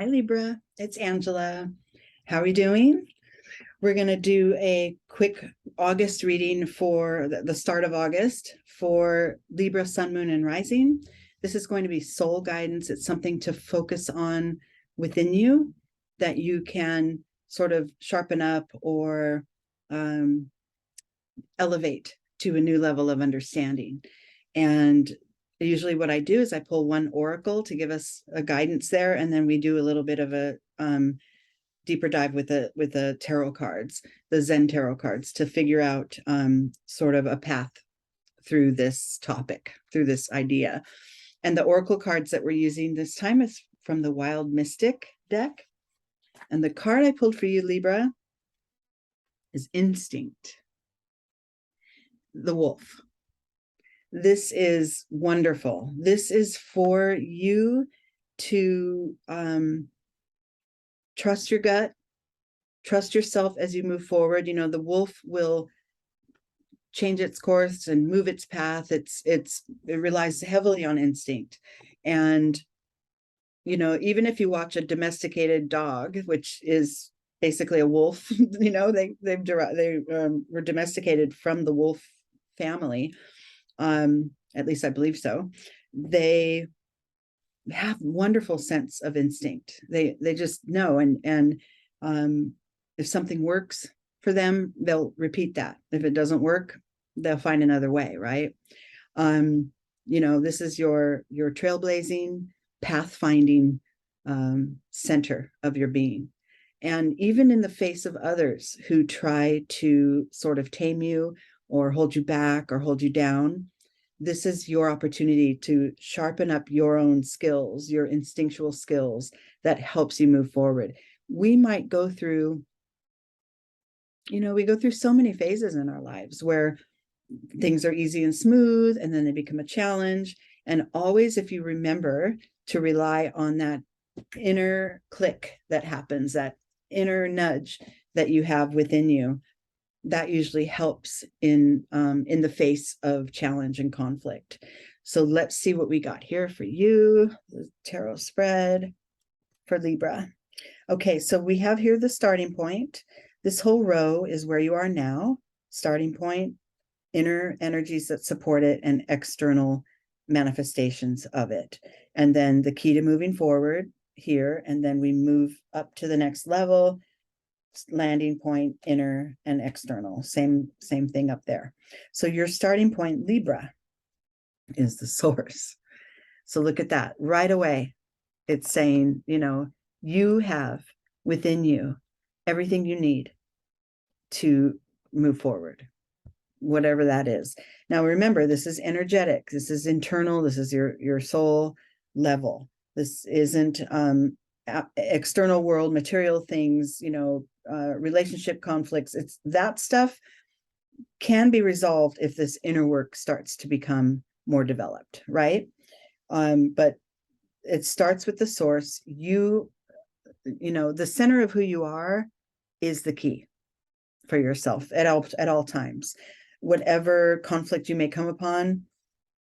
Hi, Libra. It's Angela. How are we doing? We're going to do a quick August reading for the start of August for Libra, Sun, Moon, and Rising. This is going to be soul guidance. It's something to focus on within you that you can sort of sharpen up or elevate to a new level of understanding. And usually what I do is I pull one oracle to give us a guidance there, and then we do a little bit of a deeper dive with the tarot cards, the Zen Tarot cards, to figure out sort of a path through this topic, through this idea. And the oracle cards that we're using this time is from the Wild Mystic deck. And the card I pulled for you, Libra, is Instinct, the wolf. This is wonderful. This is for you to trust your gut, trust yourself as you move forward. You know, the wolf will change its course and move its path. It relies heavily on instinct. And, you know, even if you watch a domesticated dog, which is basically a wolf, you know, they were domesticated from the wolf family. At least I believe so. They have wonderful sense of instinct. They just know, and if something works for them, they'll repeat that. If it doesn't work, they'll find another way, right? You know, this is your trailblazing, pathfinding center of your being. And even in the face of others who try to sort of tame you or hold you back or hold you down, this is your opportunity to sharpen up your own skills, your instinctual skills that helps you move forward. We might go through, you know, we go through so many phases in our lives where things are easy and smooth, and then they become a challenge. And always, if you remember to rely on that inner click that happens, that inner nudge that you have within you, that usually helps in the face of challenge and conflict. So let's see what we got here for you, the tarot spread for Libra. Okay, so we have here the starting point. This whole row is where you are now, starting point, inner energies that support it, and external manifestations of it. And then the key to moving forward here, and then we move up to the next level, landing point, inner and external, same thing up there. So your starting point, Libra, is the source. So look at that right away. It's saying, you know, you have within you everything you need to move forward, whatever that is. Now remember, this is energetic, this is internal, this is your soul level. This isn't external world, material things, you know, relationship conflicts. It's that stuff can be resolved if this inner work starts to become more developed, right? But it starts with the source. You know, the center of who you are is the key for yourself at all times. Whatever conflict you may come upon,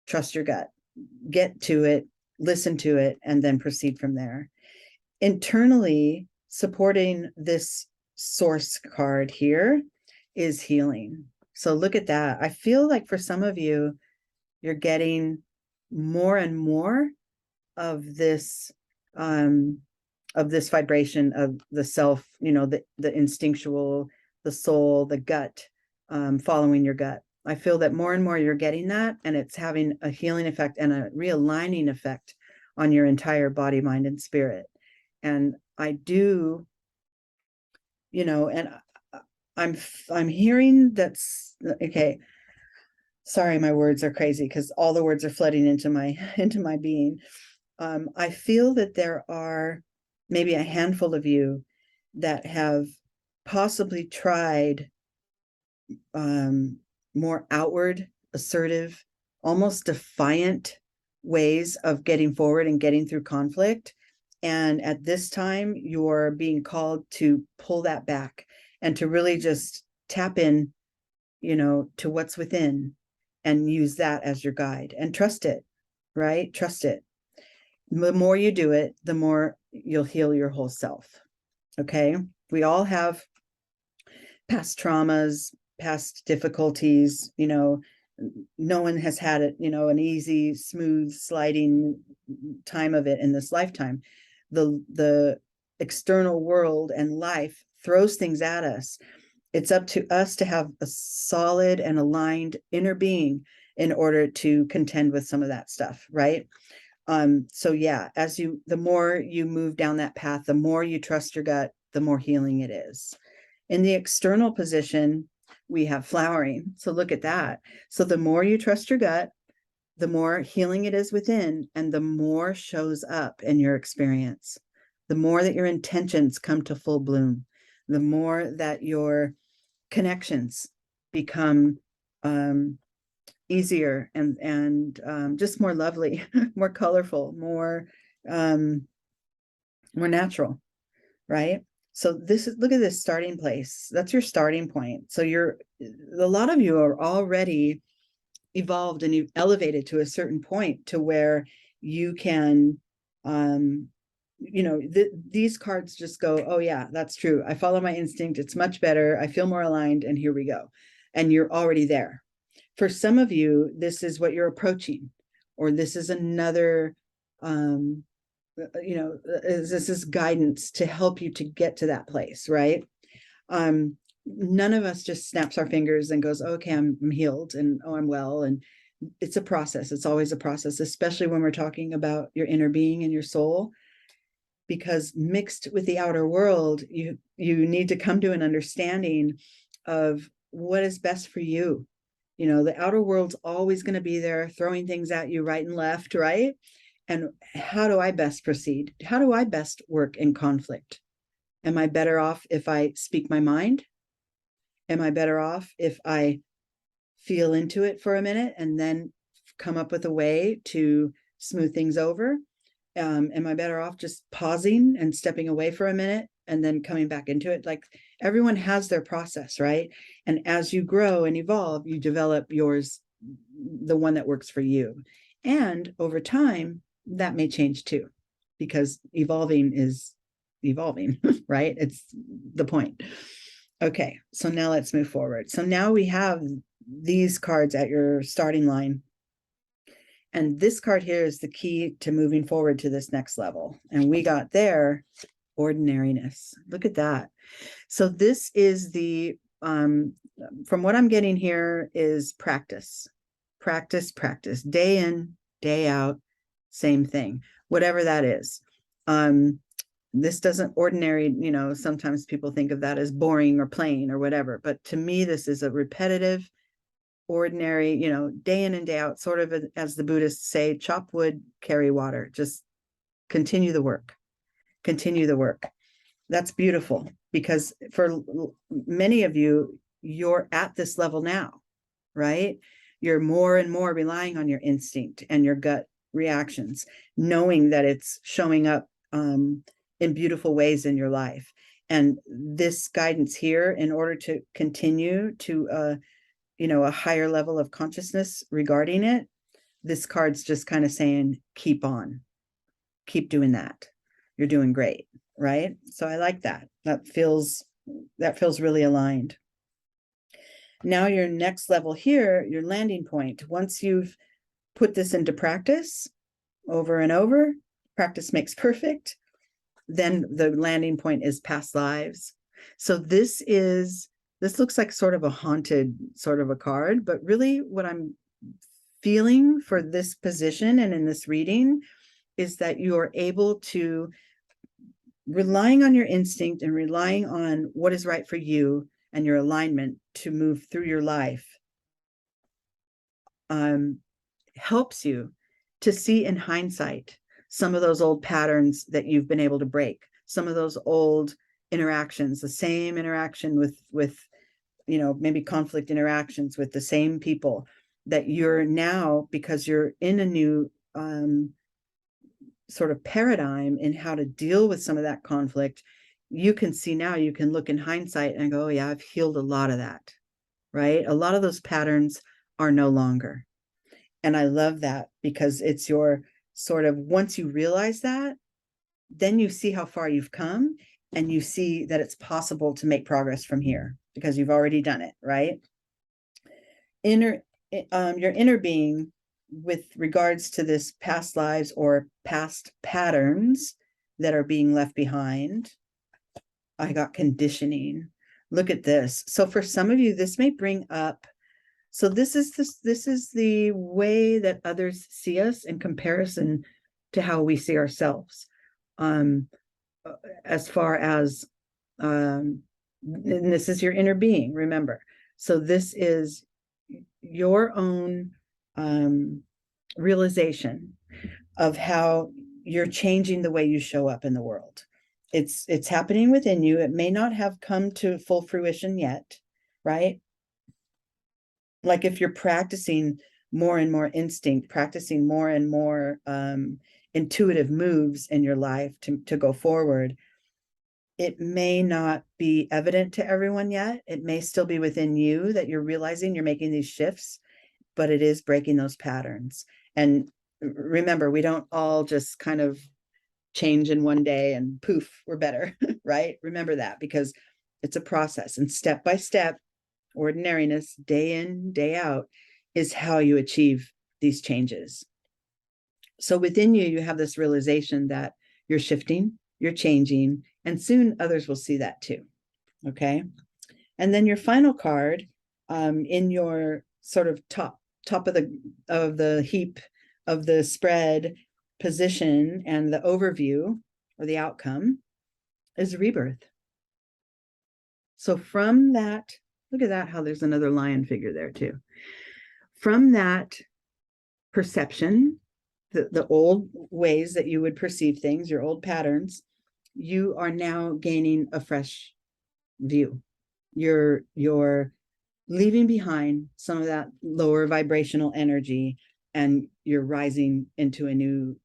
trust your gut, get to it, listen to it, and then proceed from there. Internally, supporting this source card here is healing. So look at that. I feel like for some of you, you're getting more and more of this vibration of the self, you know, the instinctual, the soul, the gut, following your gut. I feel that more and more you're getting that, and it's having a healing effect and a realigning effect on your entire body, mind, and spirit. And I do, you know, and I'm hearing that's okay. Sorry, my words are crazy because all the words are flooding into my being. I feel that there are maybe a handful of you that have possibly tried more outward, assertive, almost defiant ways of getting forward and getting through conflict. And at this time, you're being called to pull that back and to really just tap in, you know, to what's within and use that as your guide and trust it, right? Trust it. The more you do it, the more you'll heal your whole self. Okay. We all have past traumas, past difficulties, no one has had it, an easy, smooth, sliding time of it in this lifetime. The external world and life throws things at us. It's up to us to have a solid and aligned inner being in order to contend with some of that stuff, right? So yeah, the more you move down that path, the more you trust your gut, the more healing it is. In the external position, we have flowering. So look at that. So the more you trust your gut, the more healing it is within, and the more shows up in your experience. The more that your intentions come to full bloom, the more that your connections become easier and just more lovely, more colorful, more natural, right? So look at this starting place. That's your starting point. So a lot of you are already evolved and you've elevated to a certain point to where you can, these cards just go, oh yeah, that's true. I follow my instinct. It's much better. I feel more aligned, and here we go. And you're already there. For some of you, this is what you're approaching, or this is another, this is guidance to help you to get to that place, right? None of us just snaps our fingers and goes, oh, okay, I'm healed, and oh, I'm well. And it's a process. It's always a process, especially when we're talking about your inner being and your soul, because mixed with the outer world, you need to come to an understanding of what is best for you. The outer world's always going to be there throwing things at you right and left, right? And how do I best proceed? How do I best work in conflict? Am I better off if I speak my mind? Am I better off if I feel into it for a minute and then come up with a way to smooth things over? Am I better off just pausing and stepping away for a minute and then coming back into it? Like, everyone has their process, right? And as you grow and evolve, you develop yours, the one that works for you. And over time, that may change too, because evolving is evolving, right? It's the point. Okay, so now let's move forward. So now we have these cards at your starting line. And this card here is the key to moving forward to this next level. And we got there, ordinariness. Look at that. So this is from what I'm getting here is practice, practice, practice, day in, day out, same thing, whatever that is. This doesn't ordinary, sometimes people think of that as boring or plain or whatever. But to me, this is a repetitive, ordinary, day in and day out, sort of as the Buddhists say, chop wood, carry water, just continue the work, continue the work. That's beautiful, because for many of you, you're at this level now, right? You're more and more relying on your instinct and your gut reactions, knowing that it's showing up in beautiful ways in your life. And this guidance here, in order to continue to a higher level of consciousness regarding it, this card's just kind of saying, keep on, keep doing that. You're doing great, right? So I like that. That feels really aligned. Now your next level here, your landing point, once you've put this into practice over and over, practice makes perfect, then the landing point is past lives. So this looks like sort of a haunted sort of a card, but really what I'm feeling for this position and in this reading is that you are able to, relying on your instinct and relying on what is right for you and your alignment to move through your life, helps you to see in hindsight some of those old patterns that you've been able to break, some of those old interactions, the same interaction with maybe conflict interactions with the same people, that you're now, because you're in a new sort of paradigm in how to deal with some of that conflict, you can see now, you can look in hindsight and go, oh yeah, I've healed a lot of that, right? A lot of those patterns are no longer. And I love that, because it's your sort of, once you realize that, then you see how far you've come, and you see that it's possible to make progress from here because you've already done it, right? Your inner being, with regards to this past lives or past patterns that are being left behind. I got conditioning. Look at this. So for some of you, this may bring up, so this is the way that others see us in comparison to how we see ourselves. As far as, and this is your inner being, remember. So this is your own realization of how you're changing the way you show up in the world. It's happening within you. It may not have come to full fruition yet, right? Like if you're practicing more and more instinct, practicing more and more intuitive moves in your life to go forward, it may not be evident to everyone yet. It may still be within you that you're realizing you're making these shifts, but it is breaking those patterns. And remember, we don't all just kind of change in one day and poof, we're better, right? Remember that, because it's a process, and step by step, ordinariness, day in, day out, is how you achieve these changes. So within you, you have this realization that you're shifting, you're changing, and soon others will see that too. Okay. And then your final card, in your sort of top of the heap of the spread position and the overview or the outcome, is rebirth. So from that, look at that, how there's another lion figure there too. From that perception, the old ways that you would perceive things, your old patterns, you are now gaining a fresh view. You're leaving behind some of that lower vibrational energy, and you're rising into a new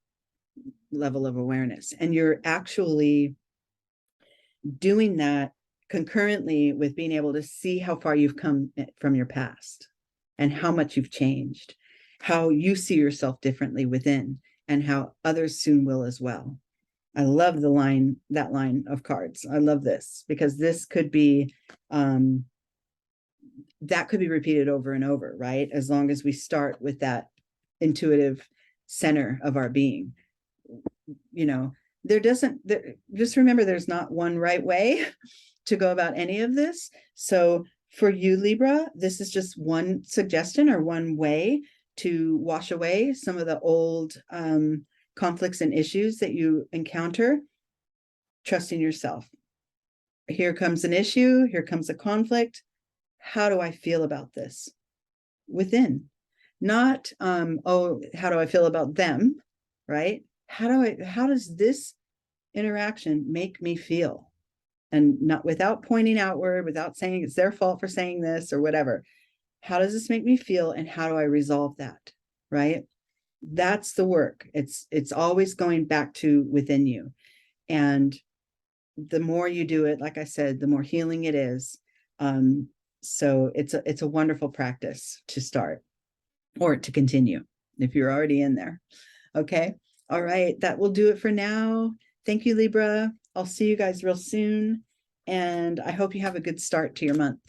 level of awareness. And you're actually doing that concurrently with being able to see how far you've come from your past and how much you've changed, how you see yourself differently within, and how others soon will as well. I love that line of cards. I love this, because this could be, that could be repeated over and over, right? As long as we start with that intuitive center of our being. Just remember, there's not one right way to go about any of this. So for you, Libra, this is just one suggestion or one way to wash away some of the old conflicts and issues that you encounter. Trusting yourself. Here comes an issue, here comes a conflict. How do I feel about this? Within. Not, how do I feel about them, right? How does this interaction make me feel? And not without pointing outward, without saying it's their fault for saying this or whatever. How does this make me feel, and how do I resolve that? Right? That's the work. It's always going back to within you. And the more you do it, like I said, the more healing it is. So it's a wonderful practice to start, or to continue if you're already in there. Okay. All right. That will do it for now. Thank you, Libra. I'll see you guys real soon. And I hope you have a good start to your month.